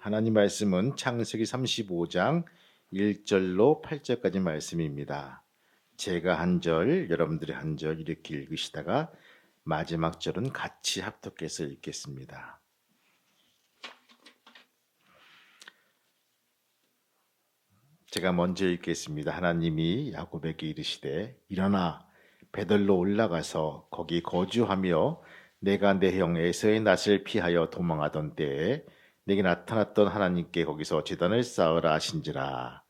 하나님 말씀은 창세기 35장 1절로 8절까지 말씀입니다. 제가 한 절, 여러분들이 한 절 이렇게 읽으시다가 마지막 절은 같이 합독해서 읽겠습니다. 제가 먼저 읽겠습니다. 하나님이 야곱에게 이르시되 일어나 베들로 올라가서 거기 거주하며 내가 내 형 에서의 낯을 피하여 도망하던 때에 내게 나타났던 하나님께 거기서 제단을 쌓으라 하신지라.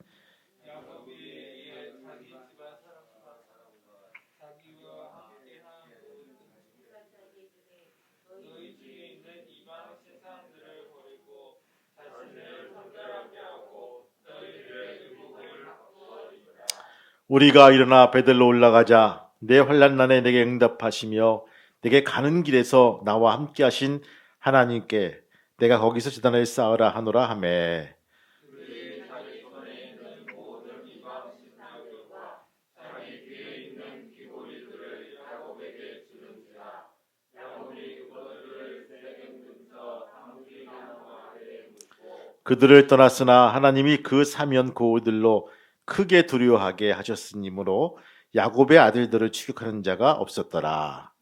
우리가 일어나 베들로 올라가자. 내 환난날에 내게 응답하시며 내게 가는 길에서 나와 함께 하신 하나님께 내가 거기서 제단을 쌓으라 하노라 하매. 그들을 떠났으나 하나님이 그 사면 고우들로 크게 두려워하게 하셨으므로 야곱의 아들들을 추격하는 자가 없었더라.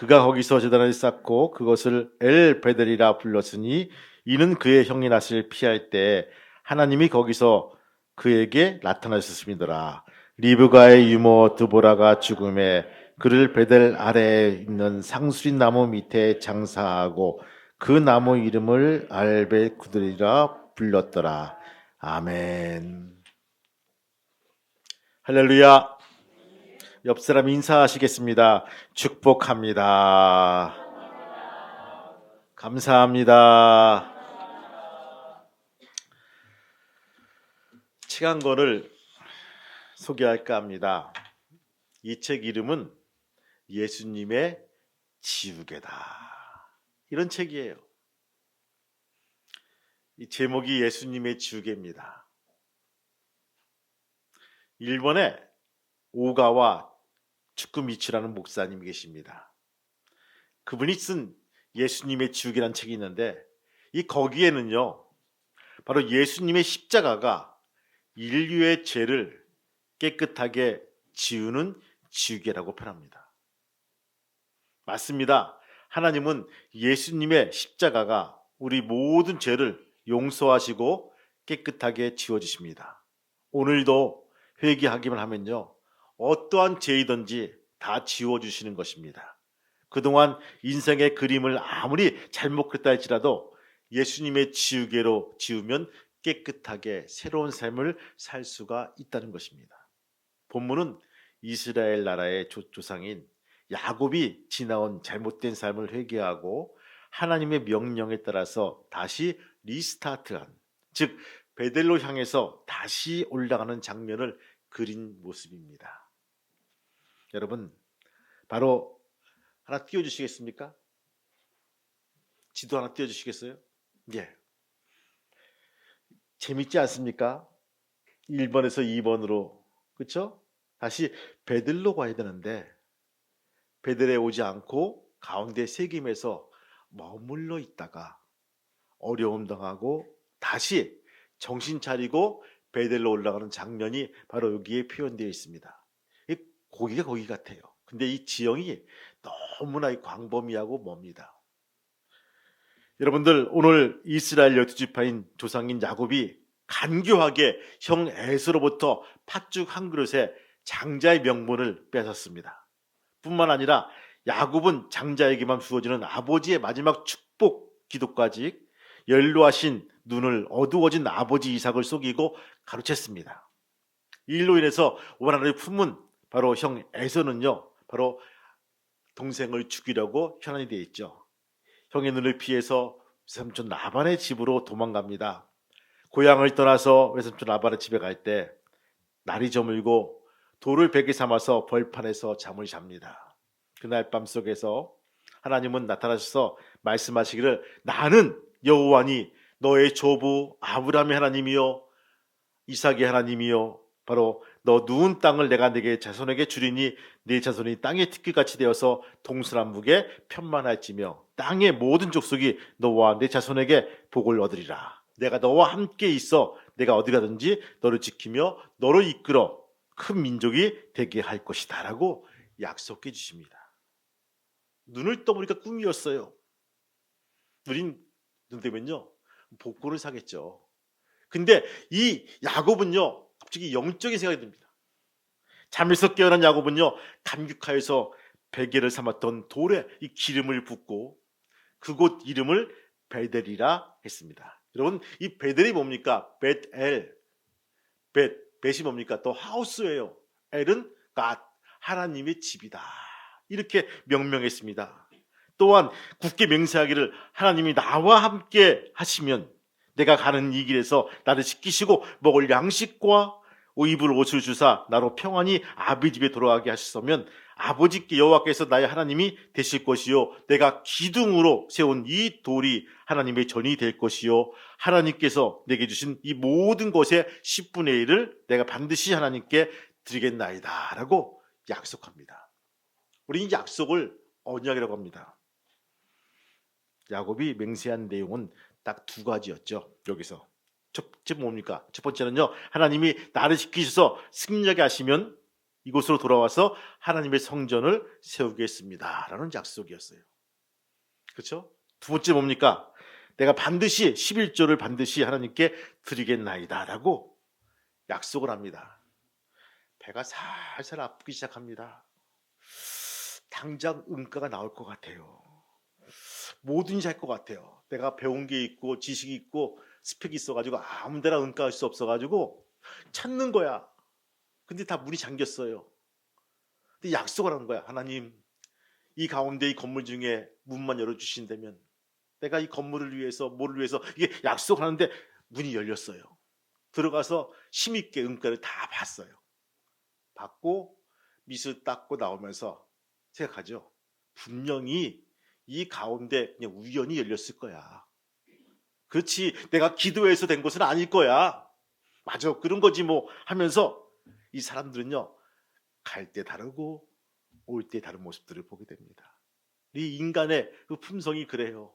그가 거기서 제단을 쌓고 그것을 엘베델이라 불렀으니 이는 그의 형이 낯을 피할 때 하나님이 거기서 그에게 나타나셨음이더라. 리브가의 유모 드보라가 죽음에 그를 베델 아래에 있는 상수린 나무 밑에 장사하고 그 나무 이름을 알베구들이라 불렀더라. 아멘. 할렐루야. 옆 사람 인사하시겠습니다. 축복합니다. 감사합니다. 책 한 권을 소개할까 합니다. 이 책 이름은 예수님의 지우개다. 이런 책이에요. 이 제목이 예수님의 지우개입니다. 일본에 오가와 츠쿠미치라는 목사님이 계십니다. 그분이 쓴 예수님의 지우개라는 책이 있는데 거기에는요 바로 예수님의 십자가가 인류의 죄를 깨끗하게 지우는 지우개라고 표현합니다. 맞습니다. 하나님은 예수님의 십자가가 우리 모든 죄를 용서하시고 깨끗하게 지워주십니다. 오늘도 회개하기만 하면요 어떠한 죄이든지 다 지워주시는 것입니다. 그동안 인생의 그림을 아무리 잘못 그렸다 할지라도 예수님의 지우개로 지우면 깨끗하게 새로운 삶을 살 수가 있다는 것입니다. 본문은 이스라엘 나라의 조상인 야곱이 지나온 잘못된 삶을 회개하고 하나님의 명령에 따라서 다시 리스타트한, 즉 베델로 향해서 다시 올라가는 장면을 그린 모습입니다. 여러분, 바로 하나 띄워주시겠습니까? 지도 하나 띄워주시겠어요? 예. 재밌지 않습니까? 1번에서 2번으로, 그렇죠? 다시 베들로 가야 되는데 베들에 오지 않고 가운데 세김에서 머물러 있다가 어려움 당하고 다시 정신 차리고 베델로 올라가는 장면이 바로 여기에 표현되어 있습니다. 거기가 거기 같아요. 근데 이 지형이 너무나 광범위하고 멉니다. 여러분들, 오늘 이스라엘 12지파인 조상인 야곱이 간교하게 형 에서로부터 팥죽 한 그릇에 장자의 명분을 뺏었습니다. 뿐만 아니라 야곱은 장자에게만 주어지는 아버지의 마지막 축복 기도까지 연로하신 눈을 어두워진 아버지 이삭을 속이고 가로챘습니다. 이 일로 인해서 원한을 품은 바로 형 에서는요 바로 동생을 죽이려고 현안이 되어 있죠. 형의 눈을 피해서 외삼촌 라반의 집으로 도망갑니다. 고향을 떠나서 외삼촌 라반의 집에 갈 때 날이 저물고 돌을 베개 삼아서 벌판에서 잠을 잡니다. 그날 밤 속에서 하나님은 나타나셔서 말씀하시기를 나는 여호와니 너의 조부 아브라함의 하나님이요 이삭의 하나님이요 바로 너 누운 땅을 내가 네게 자손에게 주리니 네 자손이 땅의 티끌같이 되어서 동서남북에 편만할지며 땅의 모든 족속이 너와 네 자손에게 복을 얻으리라. 내가 너와 함께 있어 내가 어디 가든지 너를 지키며 너를 이끌어 큰 민족이 되게 할 것이다 라고 약속해 주십니다. 눈을 떠보니까 꿈이었어요. 우린 눈 뜨면요 복권을 사겠죠. 근데 이 야곱은요 갑자기 영적인 생각이 듭니다. 잠에서 깨어난 야곱은요 감격하여서 베개를 삼았던 돌에 이 기름을 붓고 그곳 이름을 베델이라 했습니다. 여러분 이 베델이 뭡니까? 벳엘. 벳이 뭡니까? 또 하우스예요. 엘은 갓 하나님의 집이다. 이렇게 명명했습니다. 또한 굳게 맹세하기를 하나님이 나와 함께 하시면 내가 가는 이 길에서 나를 지키시고 먹을 양식과 입을 옷을 주사 나로 평안히 아버지 집에 돌아가게 하셨으면 아버지께 여호와께서 나의 하나님이 되실 것이요 내가 기둥으로 세운 이 돌이 하나님의 전이 될 것이요 하나님께서 내게 주신 이 모든 것의 10분의 1을 내가 반드시 하나님께 드리겠나이다 라고 약속합니다. 우리 이 약속을 언약이라고 합니다. 야곱이 맹세한 내용은 딱 두 가지였죠. 여기서 첫째 뭡니까? 첫 번째는요 하나님이 나를 지키셔서 승리하게 하시면 이곳으로 돌아와서 하나님의 성전을 세우겠습니다 라는 약속이었어요. 그렇죠? 두 번째 뭡니까? 내가 반드시 11조를 반드시 하나님께 드리겠나이다 라고 약속을 합니다. 배가 살살 아프기 시작합니다. 당장 응가가 나올 것 같아요. 뭐든지 할 것 같아요. 내가 배운 게 있고 지식이 있고 스펙이 있어가지고 아무 데나 응가할 수 없어가지고 찾는 거야. 근데 다 문이 잠겼어요. 근데 약속을 하는 거야. 하나님 이 가운데 이 건물 중에 문만 열어주신다면 내가 이 건물을 위해서 뭐를 위해서 이게 약속하는데 문이 열렸어요. 들어가서 힘있게 응가를 다 봤어요. 받고 미술 닦고 나오면서 생각하죠. 분명히 이 가운데 그냥 우연히 열렸을 거야. 그렇지 내가 기도해서 된 것은 아닐 거야. 맞아 그런 거지 뭐 하면서 이 사람들은요 갈 때 다르고 올 때 다른 모습들을 보게 됩니다. 이 인간의 그 품성이 그래요.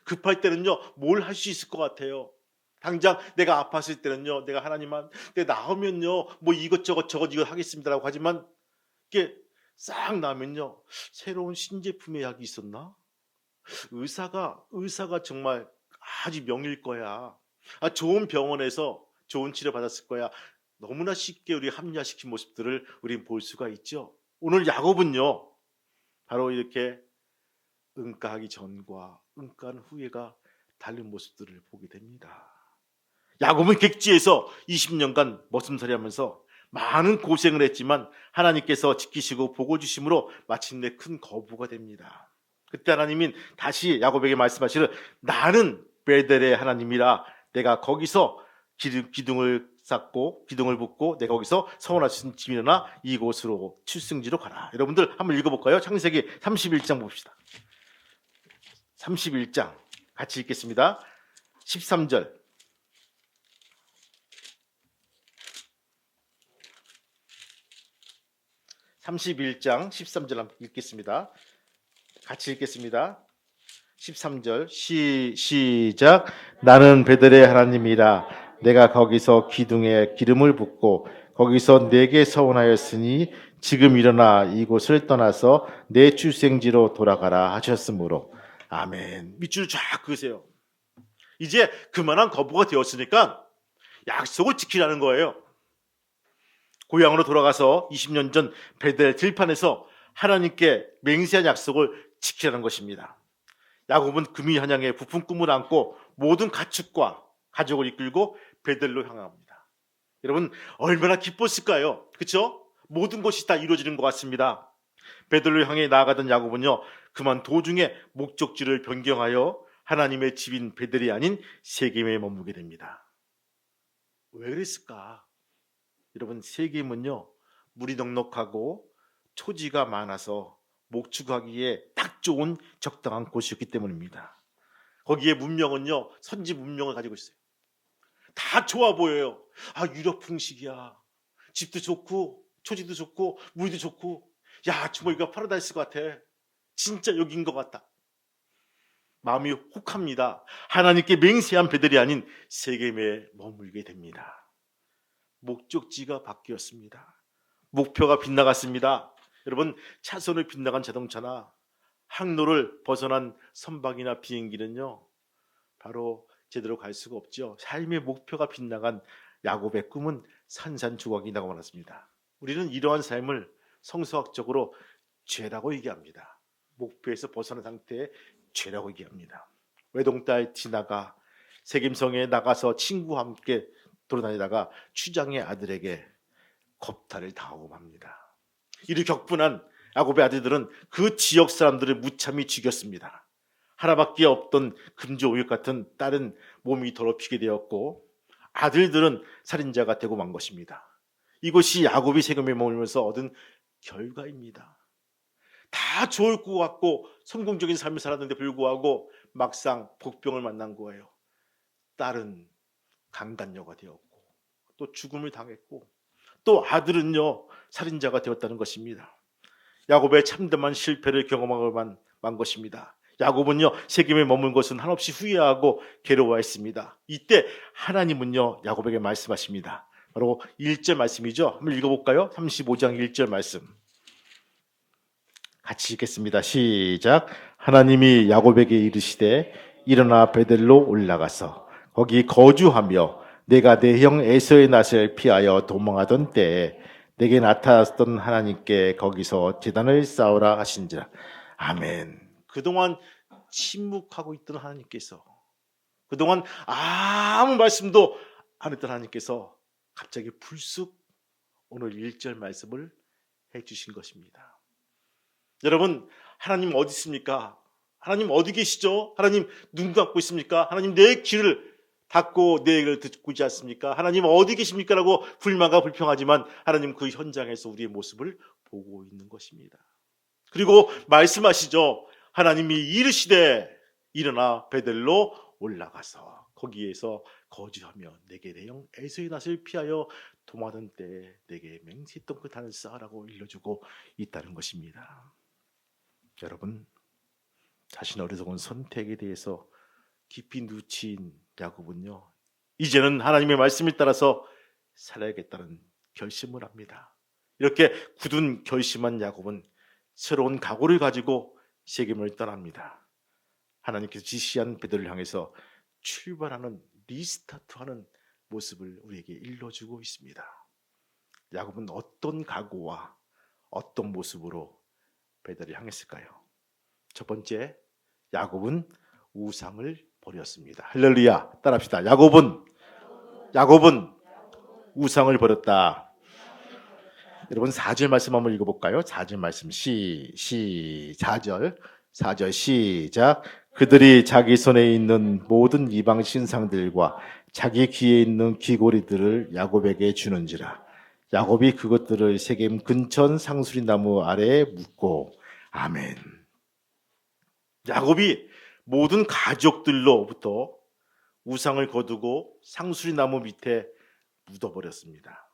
급할 때는요 뭘 할 수 있을 것 같아요. 당장 내가 아팠을 때는요 내가 하나님한테 나오면요 뭐 이것저것 저것 이거 하겠습니다라고 하지만 이게 싹 나면요 새로운 신제품의 약이 있었나? 의사가 정말 아주 명일 거야. 좋은 병원에서 좋은 치료 받았을 거야. 너무나 쉽게 우리 합리화시킨 모습들을 우린 볼 수가 있죠. 오늘 야곱은요 바로 이렇게 응가하기 전과 응가한 후에가 다른 모습들을 보게 됩니다. 야곱은 객지에서 20년간 머슴살이 하면서 많은 고생을 했지만 하나님께서 지키시고 복을 주심으로 마침내 큰 거부가 됩니다. 그때 하나님은 다시 야곱에게 말씀하시기를 나는 베델의 하나님이라 내가 거기서 기둥을 쌓고 기둥을 붓고 내가 거기서 성원하신 집이나 이곳으로 출승지로 가라. 여러분들 한번 읽어볼까요? 창세기 31장 봅시다. 31장 같이 읽겠습니다. 13절 31장 13절 읽겠습니다. 같이 읽겠습니다. 13절 시작 나는 베델의 하나님이라 내가 거기서 기둥에 기름을 붓고 거기서 내게 서원하였으니 지금 일어나 이곳을 떠나서 내 출생지로 돌아가라 하셨으므로 아멘. 밑줄 쫙 그으세요. 이제 그만한 거부가 되었으니까 약속을 지키라는 거예요. 고향으로 돌아가서 20년 전 베델 들판에서 하나님께 맹세한 약속을 지키라는 것입니다. 야곱은 금이 한양에 부푼 꿈을 안고 모든 가축과 가족을 이끌고 베델로 향합니다. 여러분 얼마나 기뻤을까요? 그렇죠? 모든 것이 다 이루어지는 것 같습니다. 베델로 향해 나아가던 야곱은요 그만 도중에 목적지를 변경하여 하나님의 집인 베델이 아닌 세겜에 머무게 됩니다. 왜 그랬을까? 여러분 세겜은요 물이 넉넉하고 초지가 많아서 목축하기에 딱 좋은 적당한 곳이었기 때문입니다. 거기에 문명은요 선지 문명을 가지고 있어요. 다 좋아 보여요. 유럽 풍식이야. 집도 좋고 초지도 좋고 물도 좋고, 야 정말 이거 파라다이스 같아. 진짜 여기인 것 같다. 마음이 혹합니다. 하나님께 맹세한 배들이 아닌 세겜에 머물게 됩니다. 목적지가 바뀌었습니다. 목표가 빗나갔습니다. 여러분, 차선을 빗나간 자동차나 항로를 벗어난 선박이나 비행기는요, 바로 제대로 갈 수가 없죠. 삶의 목표가 빗나간 야곱의 꿈은 산산조각이 나고 말았습니다. 우리는 이러한 삶을 성서학적으로 죄라고 얘기합니다. 목표에서 벗어난 상태의 죄라고 얘기합니다. 외동딸 디나가 세겜성에 나가서 친구와 함께 돌아다니다가 추장의 아들에게 겁탈을 당하고 맙니다. 이를 격분한 야곱의 아들들은 그 지역 사람들을 무참히 죽였습니다. 하나밖에 없던 금조오육 같은 딸은 몸이 더럽히게 되었고 아들들은 살인자가 되고 만 것입니다. 이것이 야곱이 세겜에 머물면서 얻은 결과입니다. 다 좋을 것 같고 성공적인 삶을 살았는데 불구하고 막상 복병을 만난 거예요. 딸은 강간녀가 되었고 또 죽음을 당했고 또 아들은요 살인자가 되었다는 것입니다. 야곱의 참담한 실패를 경험하고만 만 것입니다. 야곱은요 세겜에 머문 것은 한없이 후회하고 괴로워했습니다. 이때 하나님은요 야곱에게 말씀하십니다. 바로 1절 말씀이죠. 한번 읽어볼까요? 35장 1절 말씀 같이 읽겠습니다. 시작. 하나님이 야곱에게 이르시되 일어나 베델로 올라가서 거기 거주하며 내가 내 형 에서의 낯을 피하여 도망하던 때에 내게 나타났던 하나님께 거기서 제단을 쌓으라 하신지라. 아멘. 그동안 침묵하고 있던 하나님께서, 그동안 아무 말씀도 안 했던 하나님께서 갑자기 불쑥 오늘 1절 말씀을 해주신 것입니다. 여러분, 하나님 어디 있습니까? 하나님 어디 계시죠? 하나님 눈 감고 있습니까? 하나님 내 귀를 닫고 내 얘기를 듣고 있지 않습니까? 하나님 어디 계십니까? 라고 불만과 불평하지만 하나님 그 현장에서 우리의 모습을 보고 있는 것입니다. 그리고 말씀하시죠. 하나님이 이르시되 일어나 베델로 올라가서 거기에서 거주하며 내게 내 형 에서의 낯을 피하여 도마던 때에 내게 맹세했던 그 단을 쌓으라고 일러주고 있다는 것입니다. 여러분, 자신의 어리석은 선택에 대해서 깊이 누친 야곱은요 이제는 하나님의 말씀에 따라서 살아야겠다는 결심을 합니다. 이렇게 굳은 결심한 야곱은 새로운 각오를 가지고 세겜을 떠납니다. 하나님께서 지시한 베델을 향해서 출발하는, 리스타트하는 모습을 우리에게 일러주고 있습니다. 야곱은 어떤 각오와 어떤 모습으로 베델을 향했을까요? 첫 번째, 야곱은 우상을 버렸습니다. 할렐루야, 따라합시다. 야곱은 우상을 버렸다. 여러분 4절 말씀 한번 읽어볼까요? 4절 말씀 4절 시작. 그들이 자기 손에 있는 모든 이방 신상들과 자기 귀에 있는 귀고리들을 야곱에게 주는지라. 야곱이 그것들을 세겜 근처 상수리 나무 아래에 묻고. 아멘. 야곱이 모든 가족들로부터 우상을 거두고 상수리 나무 밑에 묻어버렸습니다.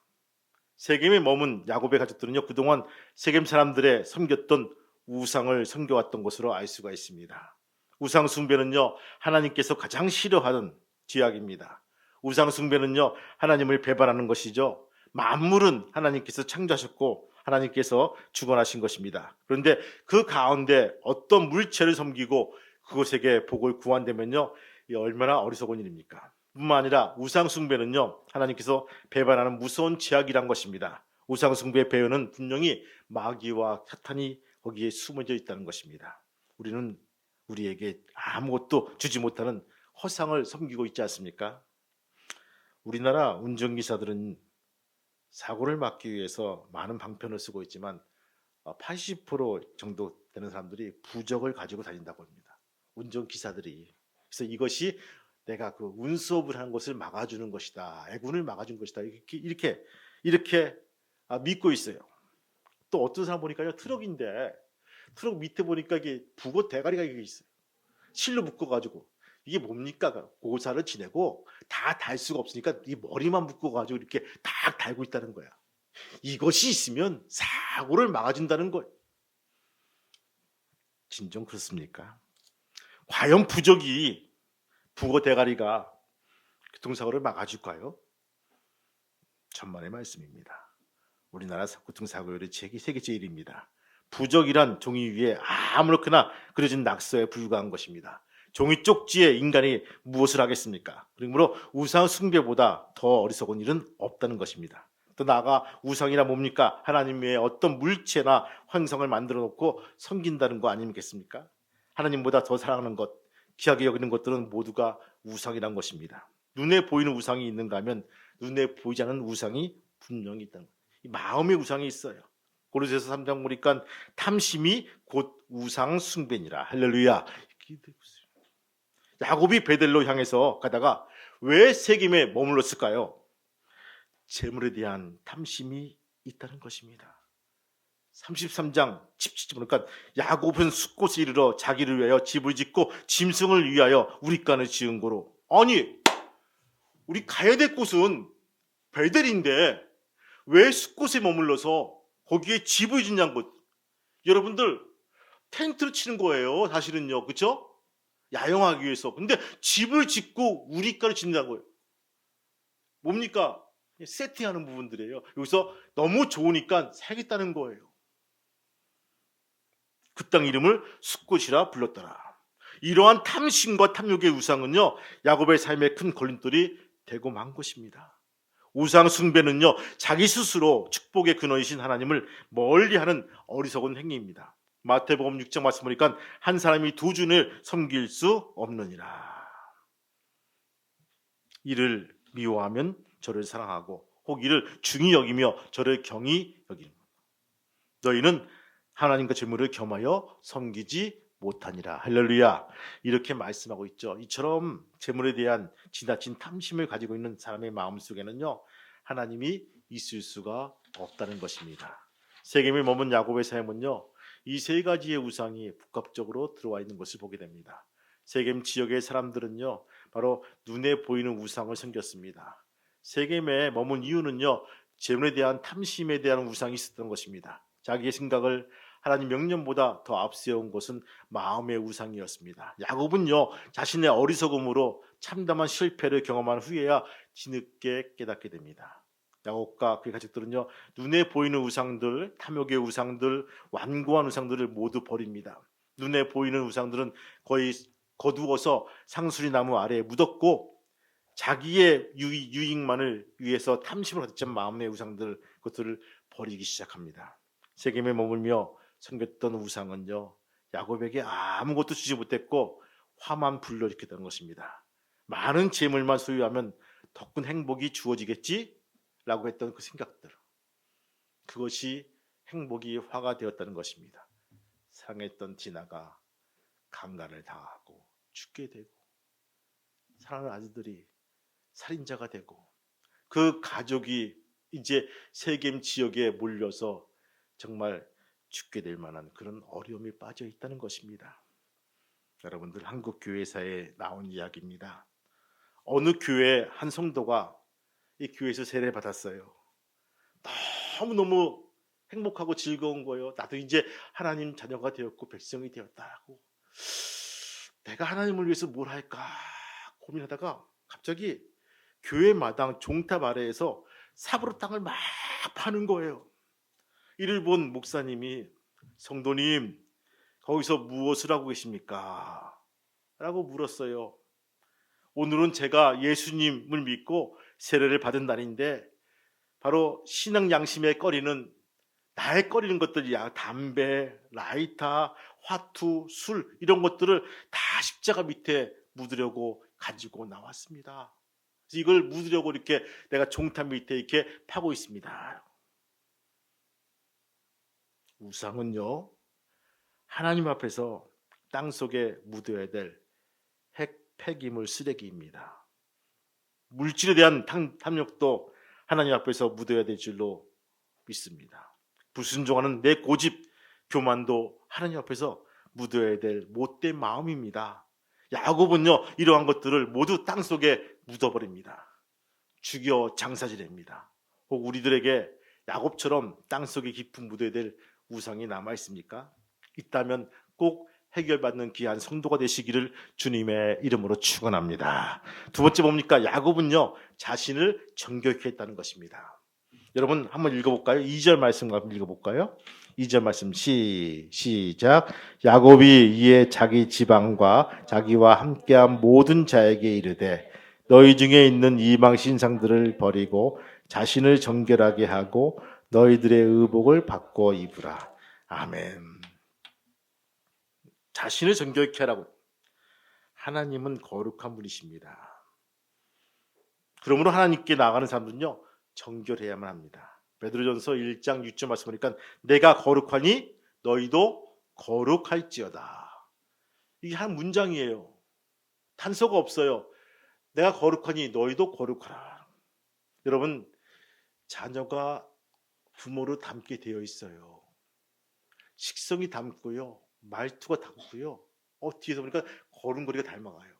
세겜에 머문 야곱의 가족들은요 그동안 세겜 사람들의 섬겼던 우상을 섬겨왔던 것으로 알 수가 있습니다. 우상 숭배는요 하나님께서 가장 싫어하는 죄악입니다. 우상 숭배는요 하나님을 배반하는 것이죠. 만물은 하나님께서 창조하셨고 하나님께서 주관하신 것입니다. 그런데 그 가운데 어떤 물체를 섬기고 그것에게 복을 구한다면요 얼마나 어리석은 일입니까? 뿐만 아니라 우상 숭배는요 하나님께서 배반하는 무서운 죄악이란 것입니다. 우상 숭배의 배후는 분명히 마귀와 사탄이 거기에 숨어져 있다는 것입니다. 우리는 우리에게 아무것도 주지 못하는 허상을 섬기고 있지 않습니까? 우리나라 운전기사들은 사고를 막기 위해서 많은 방편을 쓰고 있지만 80% 정도 되는 사람들이 부적을 가지고 다닌다고 합니다. 운전기사들이. 그래서 이것이 내가 그 운수업을 하는 것을 막아주는 것이다. 애군을 막아주는 것이다. 이렇게 믿고 있어요. 또 어떤 사람 보니까요. 트럭인데 트럭 밑에 보니까 이게 북어 대가리가 이게 있어요. 실로 묶어가지고. 이게 뭡니까? 고사를 지내고 다 달 수가 없으니까 이 머리만 묶어가지고 이렇게 딱 달고 있다는 거야. 이것이 있으면 사고를 막아준다는 것. 진정 그렇습니까? 과연 부적이 북어 대가리가 교통사고를 막아줄까요? 천만의 말씀입니다. 우리나라 교통사고율이 세계 제1입니다. 부적이란 종이 위에 아무렇게나 그려진 낙서에 불과한 것입니다. 종이 쪽지에 인간이 무엇을 하겠습니까? 그러므로 우상 숭배보다 더 어리석은 일은 없다는 것입니다. 또 나아가 우상이라 뭡니까? 하나님 외에 어떤 물체나 환상을 만들어 놓고 섬긴다는 거 아니겠습니까? 하나님보다 더 사랑하는 것, 귀하게 여기는 것들은 모두가 우상이란 것입니다. 눈에 보이는 우상이 있는가 하면 눈에 보이지 않는 우상이 분명히 있다는 거예요. 이 마음의 우상이 있어요. 고린도서 3장 보니까 탐심이 곧 우상 숭배니라. 할렐루야. 야곱이 베델로 향해서 가다가 왜 세겜에 머물렀을까요? 재물에 대한 탐심이 있다는 것입니다. 33장 17절 보니까 야곱은 숫곳에 이르러 자기를 위하여 집을 짓고 짐승을 위하여 우리간을 지은 거로. 아니, 우리 가야 될 곳은 베델인데 왜 숫곳에 머물러서 거기에 집을 짓냐는 것. 여러분들 텐트를 치는 거예요. 사실은요. 그렇죠? 야영하기 위해서. 근데 집을 짓고 우리가를 짓는다는 거예요. 뭡니까? 세팅하는 부분들이에요. 여기서 너무 좋으니까 살겠다는 거예요. 그 땅 이름을 숫곳이라 불렀더라. 이러한 탐심과 탐욕의 우상은요, 야곱의 삶에 큰 걸림돌이 되고 만 것입니다. 우상 숭배는요, 자기 스스로 축복의 근원이신 하나님을 멀리하는 어리석은 행위입니다. 마태복음 6장 말씀 보니까 한 사람이 두 주를 섬길 수 없느니라. 이를 미워하면 저를 사랑하고 혹 이를 중히 여기며 저를 경히 여기는 것. 너희는 하나님과 재물을 겸하여 섬기지 못하니라. 할렐루야. 이렇게 말씀하고 있죠. 이처럼 재물에 대한 지나친 탐심을 가지고 있는 사람의 마음속에는요, 하나님이 있을 수가 없다는 것입니다. 세겜에 머문 야곱의 삶은요, 이 세 가지의 우상이 복합적으로 들어와 있는 것을 보게 됩니다. 세겜 지역의 사람들은요, 바로 눈에 보이는 우상을 섬겼습니다. 세겜에 머문 이유는요, 재물에 대한 탐심에 대한 우상이 있었던 것입니다. 자기의 생각을 하나님 명령보다 더 앞세운 것은 마음의 우상이었습니다. 야곱은요, 자신의 어리석음으로 참담한 실패를 경험한 후에야 뒤늦게 깨닫게 됩니다. 야곱과 그의 가족들은요, 눈에 보이는 우상들, 탐욕의 우상들, 완고한 우상들을 모두 버립니다. 눈에 보이는 우상들은 거의 거두어서 상수리 나무 아래에 묻었고, 자기의 유익만을 위해서 탐심을 가득 마음의 우상들, 그것들을 버리기 시작합니다. 세겜에 머물며 섬겼던 우상은요, 야곱에게 아무것도 주지 못했고 화만 불러일으켰다는 것입니다. 많은 재물만 소유하면 더 큰 행복이 주어지겠지? 라고 했던 그 생각들, 그것이 행복이 화가 되었다는 것입니다. 사랑했던 디나가 강간을 당하고 죽게 되고, 사랑하는 아들들이 살인자가 되고, 그 가족이 이제 세겜 지역에 몰려서 정말 죽게 될 만한 그런 어려움이 빠져 있다는 것입니다. 여러분들, 한국 교회사에 나온 이야기입니다. 어느 교회 한 성도가 이 교회에서 세례 받았어요. 너무너무 행복하고 즐거운 거예요. 나도 이제 하나님 자녀가 되었고 백성이 되었다고. 내가 하나님을 위해서 뭘 할까 고민하다가 갑자기 교회 마당 종탑 아래에서 삽으로 땅을 막 파는 거예요. 이를 본 목사님이, 성도님, 거기서 무엇을 하고 계십니까? 라고 물었어요. 오늘은 제가 예수님을 믿고 세례를 받은 날인데 바로 신앙 양심에 꺼리는, 나의 꺼리는 것들이야. 담배, 라이터, 화투, 술, 이런 것들을 다 십자가 밑에 묻으려고 가지고 나왔습니다. 그래서 이걸 묻으려고 이렇게 내가 종탑 밑에 이렇게 파고 있습니다. 우상은요, 하나님 앞에서 땅속에 묻어야 될 폐기물 쓰레기입니다. 물질에 대한 탐욕도 하나님 앞에서 묻어야 될 줄로 믿습니다. 불순종하는 내 고집, 교만도 하나님 앞에서 묻어야 될 못된 마음입니다. 야곱은요, 이러한 것들을 모두 땅속에 묻어버립니다. 죽여 장사지냅니다. 혹 우리들에게 야곱처럼 땅속에 깊은 묻어야 될 우상이 남아 있습니까? 있다면 꼭 해결받는 귀한 성도가 되시기를 주님의 이름으로 축원합니다. 두 번째 뭡니까? 야곱은요 자신을 정결케 했다는 것입니다. 여러분 한번 읽어볼까요? 2절 말씀 한번 읽어볼까요? 2절 말씀 시작. 야곱이 이에 자기 지방과 자기와 함께한 모든 자에게 이르되 너희 중에 있는 이방 신상들을 버리고 자신을 정결하게 하고 너희들의 의복을 바꿔 입으라. 아멘. 자신을 정결케 하라고. 하나님은 거룩한 분이십니다. 그러므로 하나님께 나아가는 사람들은요 정결해야만 합니다. 베드로전서 1장 6절 말씀 보니까 내가 거룩하니 너희도 거룩할지어다. 이게 한 문장이에요. 단서가 없어요. 내가 거룩하니 너희도 거룩하라. 여러분 자녀가 부모를 닮게 되어 있어요. 식성이 닮고요. 말투가 닮고요. 뒤에서 보니까 걸음걸이가 닮아가요.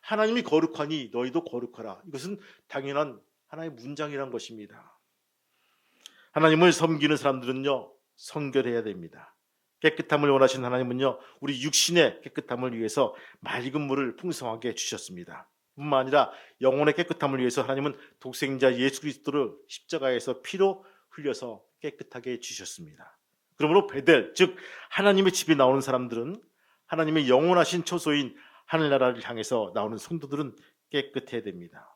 하나님이 거룩하니 너희도 거룩하라. 이것은 당연한 하나의 문장이란 것입니다. 하나님을 섬기는 사람들은요 성결해야 됩니다. 깨끗함을 원하시는 하나님은요 우리 육신의 깨끗함을 위해서 맑은 물을 풍성하게 주셨습니다. 뿐만 아니라 영혼의 깨끗함을 위해서 하나님은 독생자 예수 그리스도를 십자가에서 피로 흘려서 깨끗하게 주셨습니다. 그러므로 베델 즉 하나님의 집에 나오는 사람들은 하나님의 영원하신 처소인 하늘나라를 향해서 나오는 성도들은 깨끗해야 됩니다.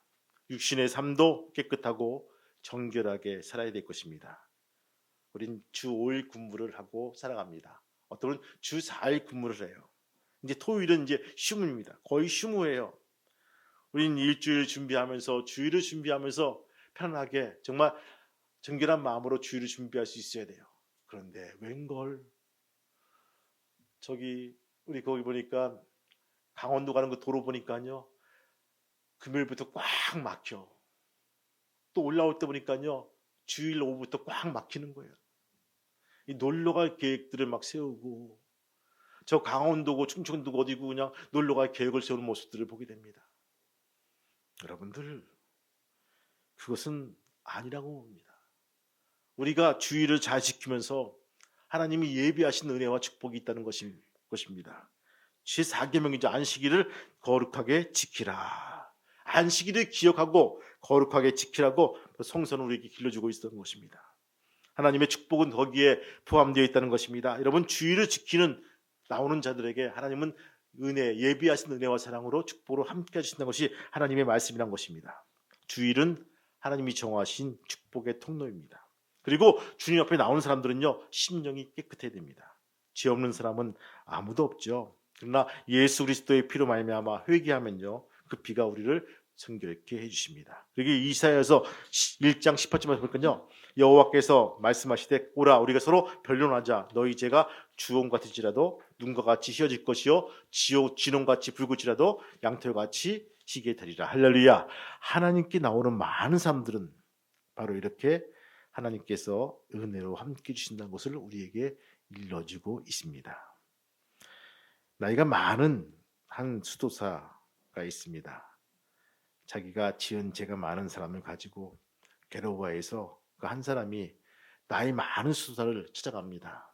육신의 삶도 깨끗하고 정결하게 살아야 될 것입니다. 우린 주 5일 근무를 하고 살아갑니다. 어떤 분은 주 4일 근무를 해요. 이제 토요일은 이제 휴무입니다. 거의 휴무예요. 우린 일주일 준비하면서 주일을 준비하면서 편안하게 정말 정결한 마음으로 주일을 준비할 수 있어야 돼요. 그런데 웬걸 우리 거기 보니까 강원도 가는 그 도로 보니까요 금요일부터 꽉 막혀. 또 올라올 때 보니까요 주일 오후부터 꽉 막히는 거예요. 이 놀러갈 계획들을 막 세우고 저 강원도고 충청도고 어디고 그냥 놀러갈 계획을 세우는 모습들을 보게 됩니다. 여러분들 그것은 아니라고 봅니다. 우리가 주의를 잘 지키면서 하나님이 예비하신 은혜와 축복이 있다는 것입니다. 제4계명이죠. 안식일을 거룩하게 지키라. 안식일을 기억하고 거룩하게 지키라고 성서는 우리에게 길러주고 있었던 것입니다. 하나님의 축복은 거기에 포함되어 있다는 것입니다. 여러분 주의를 지키는 나오는 자들에게 하나님은 예비하신 은혜와 사랑으로 축복으로 함께 해주신다는 것이 하나님의 말씀이란 것입니다. 주일은 하나님이 정하신 축복의 통로입니다. 그리고 주님 앞에 나오는 사람들은요 심령이 깨끗해야 됩니다. 죄 없는 사람은 아무도 없죠. 그러나 예수 그리스도의 피로 말미암아 회개하면요 그 피가 우리를 정결케 해주십니다. 그리고 이사야서 1장 18절에 보니까요 여호와께서 말씀하시되 오라 우리가 서로 변론하자 너희 죄가 주홍 같을지라도 눈과 같이 희어질 것이요 진홍같이 붉을지라도 양털같이 희게 되리라. 할렐루야. 하나님께 나오는 많은 사람들은 바로 이렇게 하나님께서 은혜로 함께 주신다는 것을 우리에게 일러주고 있습니다. 나이가 많은 한 수도사가 있습니다. 자기가 지은 죄가 많은 사람을 가지고 괴로워해서 그 한 사람이 나이 많은 수도사를 찾아갑니다.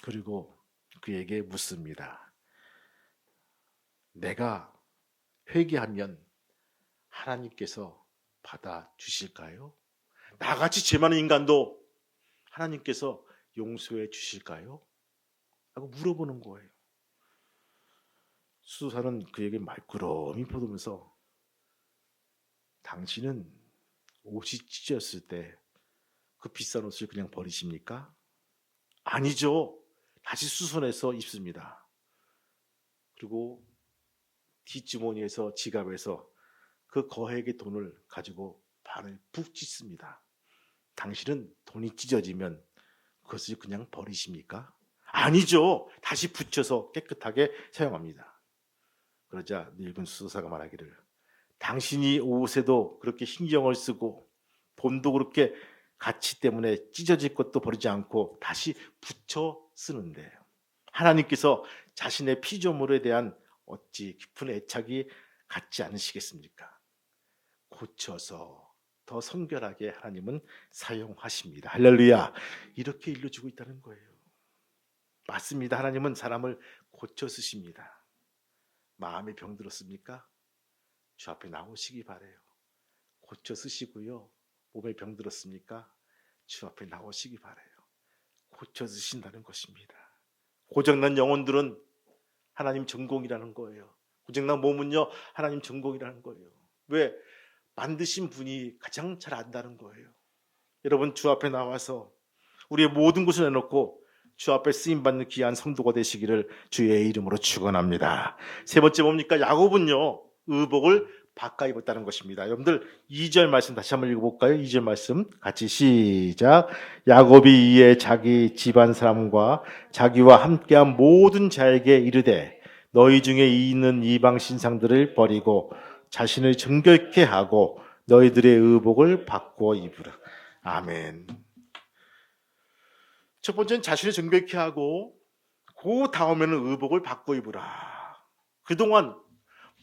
그리고 그에게 묻습니다. 내가 회개하면 하나님께서 받아주실까요? 나같이 죄 많은 인간도 하나님께서 용서해 주실까요? 하고 물어보는 거예요. 수도사는 그에게 말꾸러미 보면서 당신은 옷이 찢어졌을 때 그 비싼 옷을 그냥 버리십니까? 아니죠. 다시 수선해서 입습니다. 그리고 뒷주머니에서 지갑에서 그 거액의 돈을 가지고 발을 푹 찢습니다. 당신은 돈이 찢어지면 그것을 그냥 버리십니까? 아니죠. 다시 붙여서 깨끗하게 사용합니다. 그러자 늙은 수도사가 말하기를 당신이 옷에도 그렇게 신경을 쓰고 돈도 그렇게 가치 때문에 찢어질 것도 버리지 않고 다시 붙여 쓰는데 하나님께서 자신의 피조물에 대한 어찌 깊은 애착이 갖지 않으시겠습니까? 고쳐서 더 성결하게 하나님은 사용하십니다. 할렐루야. 이렇게 일러주고 있다는 거예요. 맞습니다. 하나님은 사람을 고쳐 쓰십니다. 마음에 병 들었습니까? 주 앞에 나오시기 바래요. 고쳐 쓰시고요. 몸에 병 들었습니까? 주 앞에 나오시기 바래요. 고쳐 쓰신다는 것입니다. 고장난 영혼들은 하나님 전공이라는 거예요. 고장난 몸은요, 하나님 전공이라는 거예요. 왜? 만드신 분이 가장 잘 안다는 거예요. 여러분, 주 앞에 나와서 우리의 모든 것을 내놓고 주 앞에 쓰임받는 귀한 성도가 되시기를 주의 이름으로 축원합니다. 세 번째 뭡니까? 야곱은요, 의복을 바꿔 입었다는 것입니다. 여러분들 2절 말씀 다시 한번 읽어볼까요? 2절 말씀 같이 시작. 야곱이 이에 자기 집안 사람과 자기와 함께한 모든 자에게 이르되 너희 중에 있는 이방 신상들을 버리고 자신을 정결케 하고 너희들의 의복을 바꾸어 입으라. 아멘. 첫 번째는 자신을 정결케 하고 그 다음에는 의복을 바꾸어 입으라. 그동안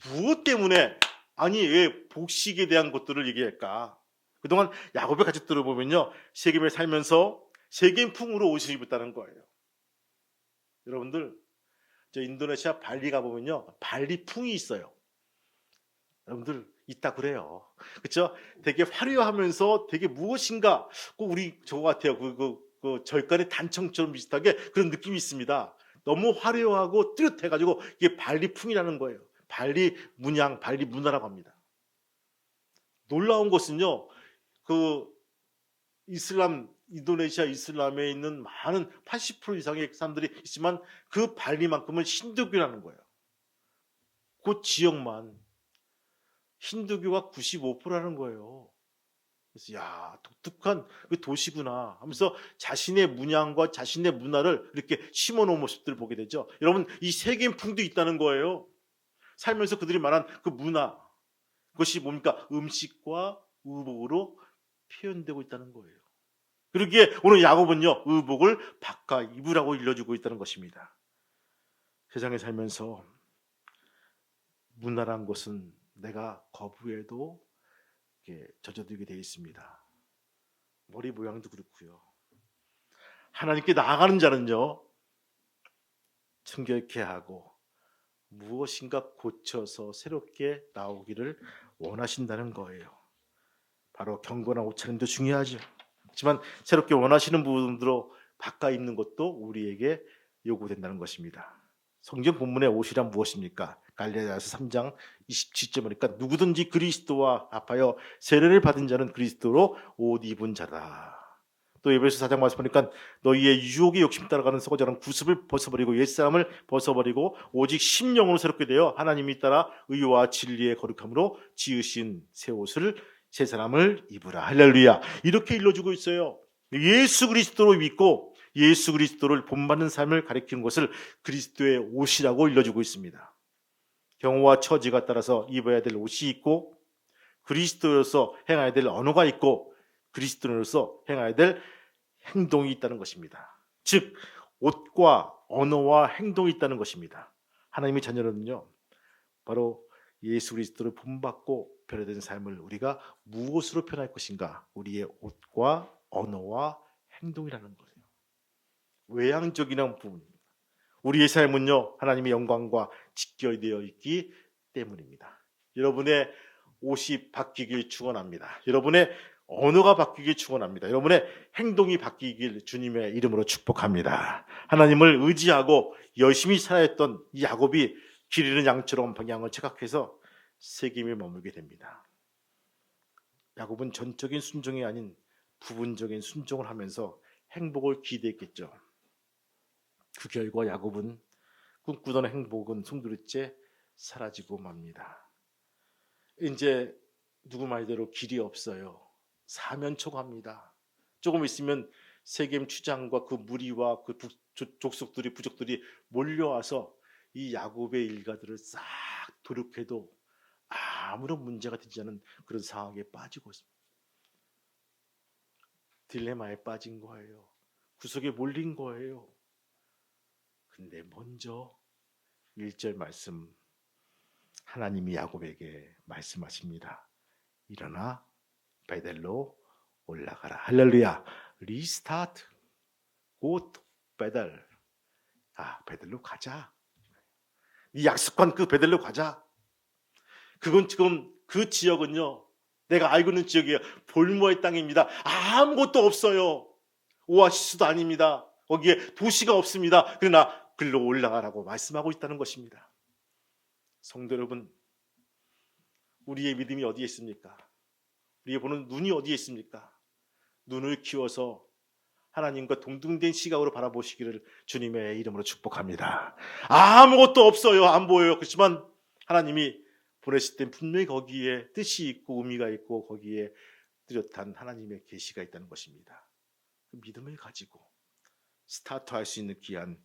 무엇 때문에 아니 왜 복식에 대한 것들을 얘기할까? 그동안 야곱의 가족들을 보면요, 세겜에 살면서 세겜풍으로 옷을 입었다는 거예요. 여러분들 저 인도네시아 발리 가보면요, 발리풍이 있어요. 여러분들 있다 그래요. 그렇죠? 되게 화려하면서 되게 무엇인가 꼭 우리 저거 같아요. 그 절간의 단청처럼 비슷하게 그런 느낌이 있습니다. 너무 화려하고 뚜렷해가지고 이게 발리풍이라는 거예요. 발리 문양, 발리 문화라고 합니다. 놀라운 것은요, 그 인도네시아 이슬람에 있는 많은 80% 이상의 사람들이 있지만 그 발리만큼은 힌두교라는 거예요. 그 지역만 힌두교가 95%라는 거예요. 그래서 야, 독특한 그 도시구나 하면서 자신의 문양과 자신의 문화를 이렇게 심어놓은 모습들을 보게 되죠. 여러분, 이 세계풍도 있다는 거예요. 살면서 그들이 말한 그 문화, 그것이 뭡니까? 음식과 의복으로 표현되고 있다는 거예요. 그러기에 오늘 야곱은요, 의복을 바꿔 입으라고 일러주고 있다는 것입니다. 세상에 살면서 문화란 것은 내가 거부해도 젖어들게 되어 있습니다. 머리 모양도 그렇고요. 하나님께 나아가는 자는요, 청결케 하고 무엇인가 고쳐서 새롭게 나오기를 원하신다는 거예요. 바로 경건한 옷차림도 중요하죠. 하지만 새롭게 원하시는 부분으로 바꿔 입는 것도 우리에게 요구된다는 것입니다. 성경 본문의 옷이란 무엇입니까? 갈라디아서 3장 27절 보니까 누구든지 그리스도와 합하여 세례를 받은 자는 그리스도로 옷 입은 자다. 또 에베소 4장 말씀 보니까 너희의 유혹의 욕심 따라가는 서거자는 구습을 벗어버리고 옛사람을 벗어버리고 오직 심령으로 새롭게 되어 하나님이 따라 의와 진리의 거룩함으로 지으신 새 옷을 새 사람을 입으라. 할렐루야. 이렇게 일러주고 있어요. 예수 그리스도로 믿고 예수 그리스도를 본받는 삶을 가리키는 것을 그리스도의 옷이라고 일러주고 있습니다. 경우와 처지가 따라서 입어야 될 옷이 있고 그리스도로서 행해야 될 언어가 있고 그리스도로서 행해야 될 행동이 있다는 것입니다. 즉 옷과 언어와 행동이 있다는 것입니다. 하나님의 자녀는요, 바로 예수 그리스도를 본받고 변화된 삶을 우리가 무엇으로 표현할 것인가? 우리의 옷과 언어와 행동이라는 거예요. 외향적인 부분입니다. 우리의 삶은요, 하나님의 영광과 직결되어 있기 때문입니다. 여러분의 옷이 바뀌길 축원합니다. 여러분의 언어가 바뀌길 축원합니다. 여러분의 행동이 바뀌길 주님의 이름으로 축복합니다. 하나님을 의지하고 열심히 살아했던 이 야곱이 길 잃은 양처럼 방향을 착각해서 세겜에 머물게 됩니다. 야곱은 전적인 순종이 아닌 부분적인 순종을 하면서 행복을 기대했겠죠. 그 결과 야곱은 꿈꾸던 행복은 송두리째 사라지고 맙니다. 이제 누구 말대로 길이 없어요. 사면초가입니다. 조금 있으면 세겜 추장과 그 무리와 그 족속들이 부족들이 몰려와서 이 야곱의 일가들을 싹 도륙해도 아무런 문제가 되지 않은 그런 상황에 빠지고 있습니다. 딜레마에 빠진 거예요. 구석에 몰린 거예요. 근데 먼저 1절 말씀, 하나님이 야곱에게 말씀하십니다. 일어나 베델로 올라가라. 할렐루야. 리스타트. 곧 베델. 베델로 가자. 이 약속한 그 베델로 가자. 그건 지금 그 지역은요, 내가 알고 있는 지역이에요. 볼모의 땅입니다. 아무것도 없어요. 오아시스도 아닙니다. 거기에 도시가 없습니다. 그러나 글로 올라가라고 말씀하고 있다는 것입니다. 성도 여러분, 우리의 믿음이 어디에 있습니까? 우리의 보는 눈이 어디에 있습니까? 눈을 키워서 하나님과 동등된 시각으로 바라보시기를 주님의 이름으로 축복합니다. 아무것도 없어요. 안 보여요. 그렇지만 하나님이 보내실 땐 분명히 거기에 뜻이 있고 의미가 있고 거기에 뚜렷한 하나님의 계시가 있다는 것입니다. 그 믿음을 가지고 스타트할 수 있는 귀한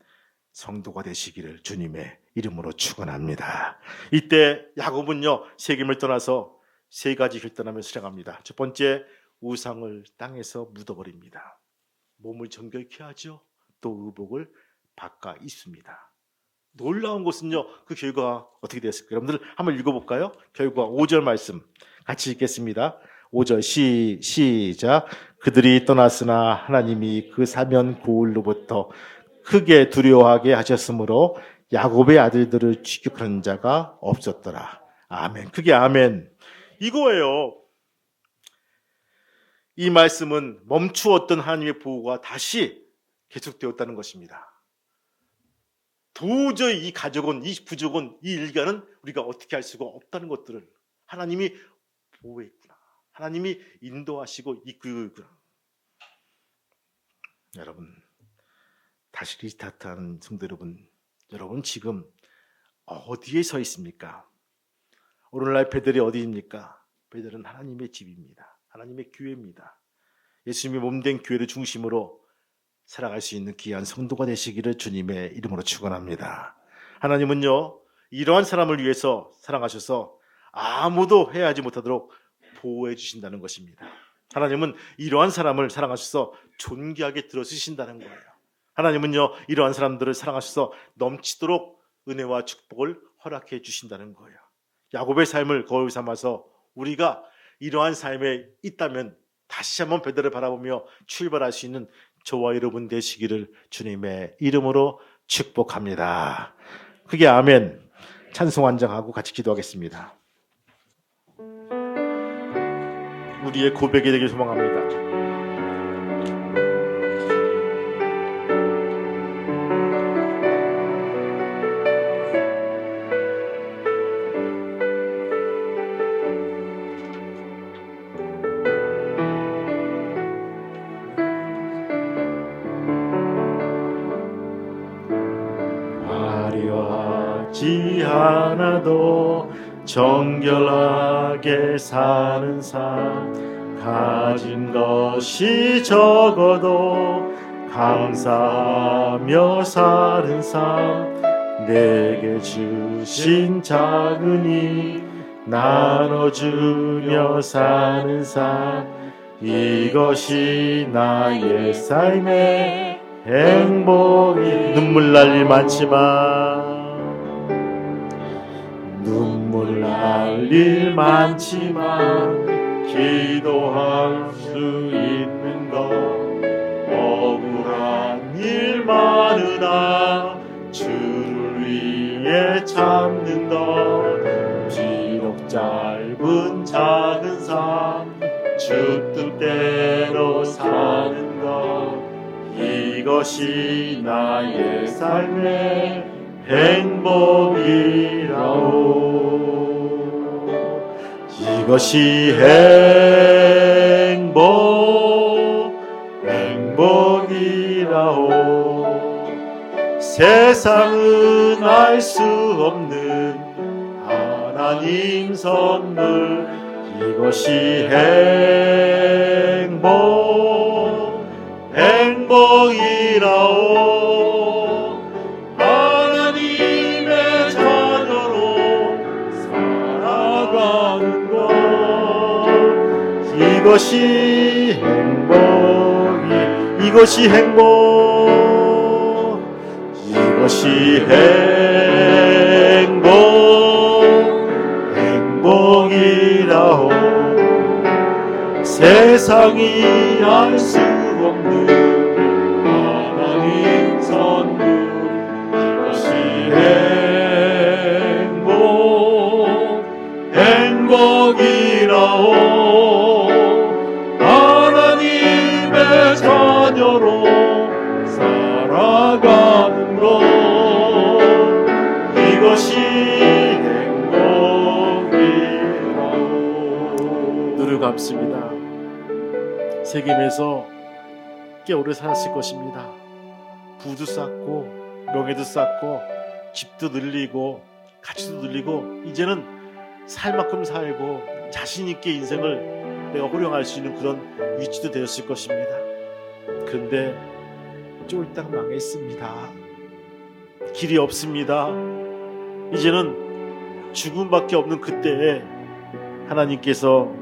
성도가 되시기를 주님의 이름으로 축원합니다. 이때 야곱은요, 세겜을 떠나서 세 가지 결단하며 수행합니다. 첫 번째, 우상을 땅에서 묻어버립니다. 몸을 정결케 하죠. 또 의복을 바꿔 입습니다. 놀라운 것은요, 그 결과가 어떻게 됐을까요? 여러분들 한번 읽어볼까요? 결과 5절 말씀 같이 읽겠습니다. 5절 시작. 그들이 떠났으나 하나님이 그 사면 고을로부터 크게 두려워하게 하셨으므로 야곱의 아들들을 추격하는 자가 없었더라. 아멘. 그게 아멘. 이거예요. 이 말씀은 멈추었던 하나님의 보호가 다시 계속되었다는 것입니다. 도저히 이 가족은, 이 부족은, 이 일가는 우리가 어떻게 할 수가 없다는 것들을 하나님이 보호했구나. 하나님이 인도하시고 이끌구나. 여러분, 다시 리스타트하는 성도 여러분 지금 어디에 서 있습니까? 오늘날 베델이 어디입니까? 베델은 하나님의 집입니다. 하나님의 교회입니다. 예수님이 몸된 교회를 중심으로 살아갈 수 있는 귀한 성도가 되시기를 주님의 이름으로 축원합니다. 하나님은요, 이러한 사람을 위해서 사랑하셔서 아무도 해하지 못하도록 보호해 주신다는 것입니다. 하나님은 이러한 사람을 사랑하셔서 존귀하게 들어주신다는 거예요. 하나님은요, 이러한 사람들을 사랑하셔서 넘치도록 은혜와 축복을 허락해 주신다는 거예요. 야곱의 삶을 거울 삼아서 우리가 이러한 삶에 있다면 다시 한번 베델을 바라보며 출발할 수 있는 저와 여러분 되시기를 주님의 이름으로 축복합니다. 그게 아멘. 찬송 한장하고 같이 기도하겠습니다. 우리의 고백이 되길 소망합니다. 화려하지 않아도 정결하게 사는 삶, 가진 것이 적어도 감사하며 사는 삶, 내게 주신 작은 이 나눠주며 사는 삶, 이것이 나의 삶의 행복이. 눈물 날 일 많지만 기도할 수 있는 것, 억울한 일 많으나 주를 위해 참는 것, 비록 짧은 작은 삶 주 뜻대로 사는 것, 이것이 나의 삶의 행복이라오. 이것이 행복이라오. 세상은 알 수 없는 하나님 선물, 이것이 행복이라오. 하나님의 자녀로 살아가는 것, 이것이 행복이라오. 세상이 알 수 없는 하나님 선물, 이것이 행복이라오. 하나님의 자녀로 살아가는 것, 이것이 행복이라오. 늘 감습니다. 세겜에서 꽤 오래 살았을 것입니다. 부도 쌓고 명예도 쌓고 집도 늘리고 가치도 늘리고, 이제는 살 만큼 살고 자신 있게 인생을 내가 호령할 수 있는 그런 위치도 되었을 것입니다. 그런데 쫄딱 망했습니다. 길이 없습니다. 이제는 죽음밖에 없는 그때에 하나님께서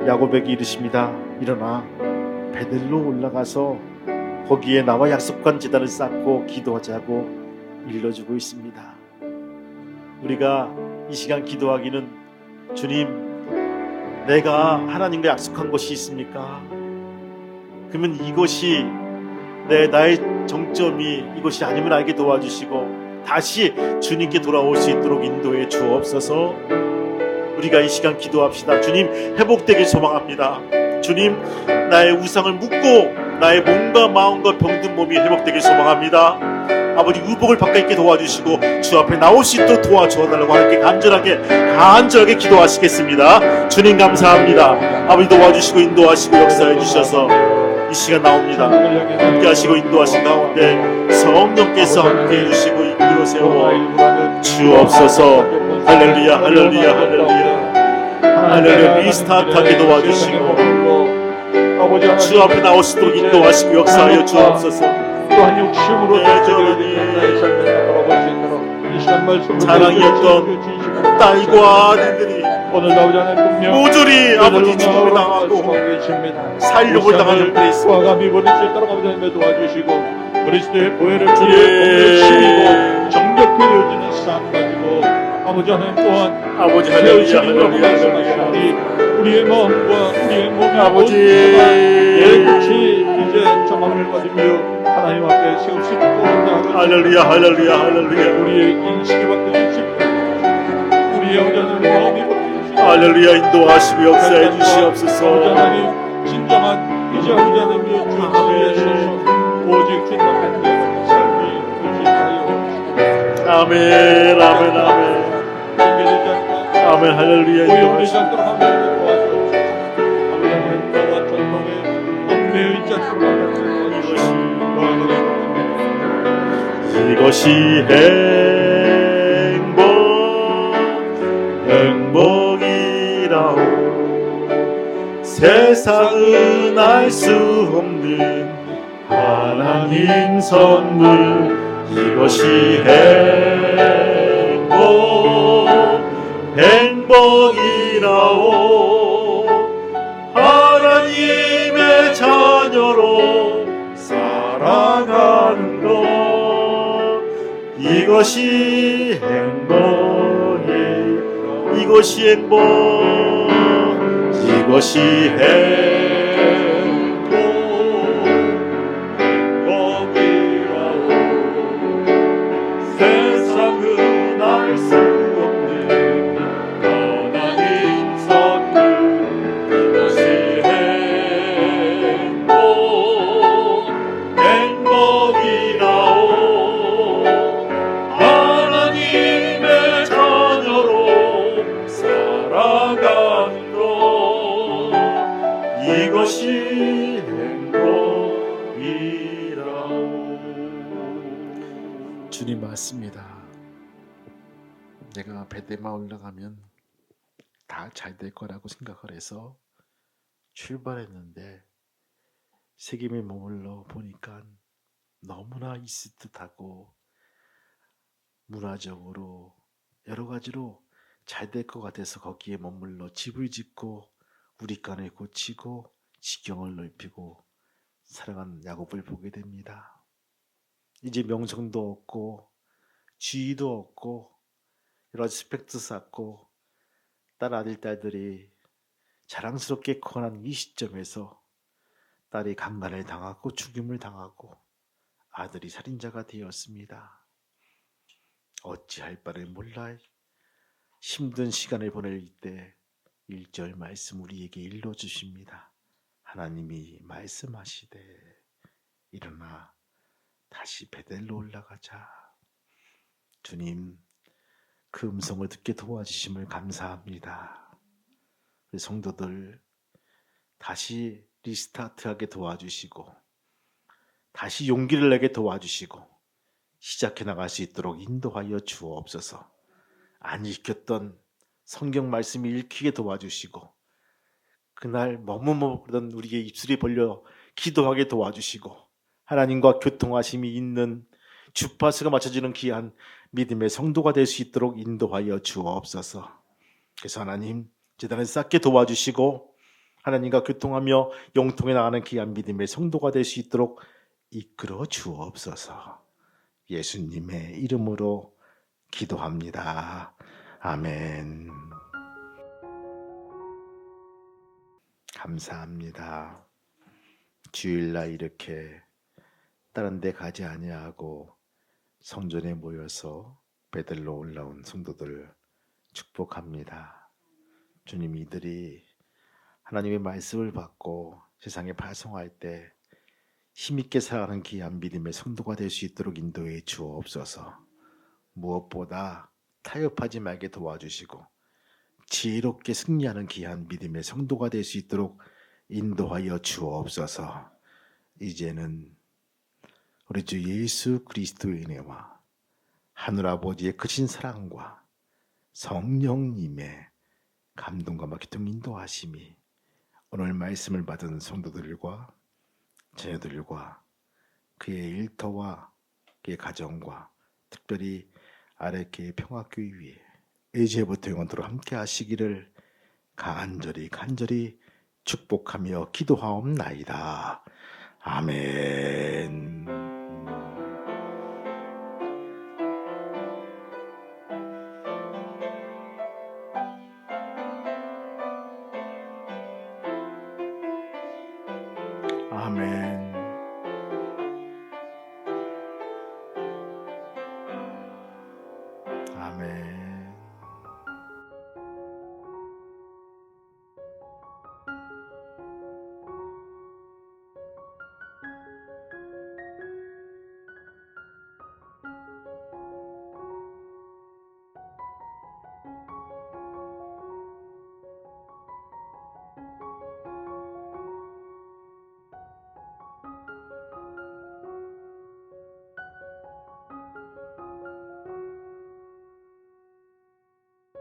야곱에게 이르십니다. 일어나 베델로 올라가서 거기에 나와 약속한 제단을 쌓고 기도하자고 일러주고 있습니다. 우리가 이 시간 기도하기는, 주님, 내가 하나님과 약속한 것이 있습니까? 그러면 이것이 나의 정점이 이것이 아니면 알게 도와주시고 다시 주님께 돌아올 수 있도록 인도해 주옵소서. 우리가 이 시간 기도합시다. 주님, 회복되길 소망합니다. 주님, 나의 우상을 묻고 나의 몸과 마음과 병든 몸이 회복되길 소망합니다. 아버지, 의복을 바꿔 입게 도와주시고 주 앞에 나올 수 있도록 도와주어달라고 하나님께 간절하게 기도하시겠습니다. 주님 감사합니다. 아버지, 도와주시고 인도하시고 역사해 주셔서 이 시간 나옵니다. 함께 하시고 인도하신 가운데 성령께서 함께 해주시고 이끌어 세워 주옵소서. 할렐루야, 할렐루야, 할렐루야, 할렐루야. 리스타트하게 도와주시고 주 앞에 나올 수 있도록 인도하시고 역사하여 주옵소서. 또한 욕심으로 자랑이었던 딸과 아들들이 오늘 나오지 않은 분명 모조리 아버지 죽음을 당하고 살육을 당하는 분이 있습니다. 감히 버릴 수 있도록 아버지 하나님 도와주시고 그리스도의 보혈을 주의 힘이고 정력해 여지는 삶 가지고 아버지 하나님 또한 아버지 세우시리라고 말씀하시니 우리의 마음과 우리의 몸이 아버지 예끝이 이제 정함을 받으며 하나님 앞에 세울 수 있고 할렐루야, 할렐루야, 할렐루야. 우리의 인식이 바뀌어지시고 우리의 아버지는 마음이 바뀌어지시고 할렐루야. 인도하시고 역사해 주시옵소서. 아버지 하나님 진정한 이제 아버지 하나님의 주님 위에 서서 오직 주님 앞에 내어가는 삶이 되게 하여 주시옵소서. 아멘, 아멘, 아멘, 아멘. 할렐루야. 오염되지 않도록 하나님 도와주옵소서. 아버지 하나님 나와 전통에 얽매여 있지 않도록 하나님 도와주시옵소서. 이것이 행복이라오. 세상은 알 수 없는 하나님 선물, 이것이 행복이라오. 하나님의 자녀로 살아가는 것, 이것이 행복이, 이것이 행복, 이것이 행복이라오. 세상은 알 수 없는 하나님 선물, 이것이 행복이라오. 하나님의 자녀로 살아가는 것, 이것이 행복이라오. 주님 맞습니다. 내가 베데마 올라가면 다 잘 될 거라고 생각을 해서 출발했는데 세겜에 머물러 보니까 너무나 있을 듯하고 문화적으로 여러 가지로 잘 될 것 같아서 거기에 머물러 집을 짓고 우리간을 고치고 지경을 넓히고 살아가는 야곱을 보게 됩니다. 이제 명성도 없고 지위도 없고 여러 가지 스펙도 쌓고 딸 아들 딸들이 자랑스럽게 커난 이 시점에서 딸이 강간을 당하고 죽임을 당하고 아들이 살인자가 되었습니다. 어찌할 바를 몰라 힘든 시간을 보낼 때 1절 말씀 우리에게 일러주십니다. 하나님이 말씀하시되 일어나 다시 베델로 올라가자. 주님, 그 음성을 듣게 도와주심을 감사합니다. 우리 성도들 다시 리스타트하게 도와주시고 다시 용기를 내게 도와주시고 시작해 나갈 수 있도록 인도하여 주옵소서. 안 읽혔던 성경 말씀이 읽히게 도와주시고 그날 머뭇머뭇하던 우리의 입술이 벌려 기도하게 도와주시고 하나님과 교통하심이 있는 주파수가 맞춰지는 귀한 믿음의 성도가 될 수 있도록 인도하여 주옵소서. 그래서 하나님 재단을 쌓게 도와주시고 하나님과 교통하며 영통해 나가는 귀한 믿음의 성도가 될 수 있도록 이끌어 주옵소서. 예수님의 이름으로 기도합니다. 아멘. 감사합니다. 주일날 이렇게 다른 데 가지 아니하고 성전에 모여서 베들로 올라온 성도들 축복합니다. 주님, 이들이 하나님의 말씀을 받고 세상에 발송할 때 힘있게 살아가는 귀한 믿음의 성도가 될 수 있도록 인도해 주옵소서. 무엇보다 타협하지 말게 도와주시고 지혜롭게 승리하는 귀한 믿음의 성도가 될 수 있도록 인도하여 주옵소서. 이제는 우리 주 예수 그리스도의 은혜와 하늘아버지의 크신 사랑과 성령님의 감동과 기통 인도하심이 오늘 말씀을 받은 성도들과 자녀들과 그의 일터와 그의 가정과 특별히 아랫교회 평화교회 위에 이제부터 영원토록 함께 하시기를 간절히 축복하며 기도하옵나이다. 아멘.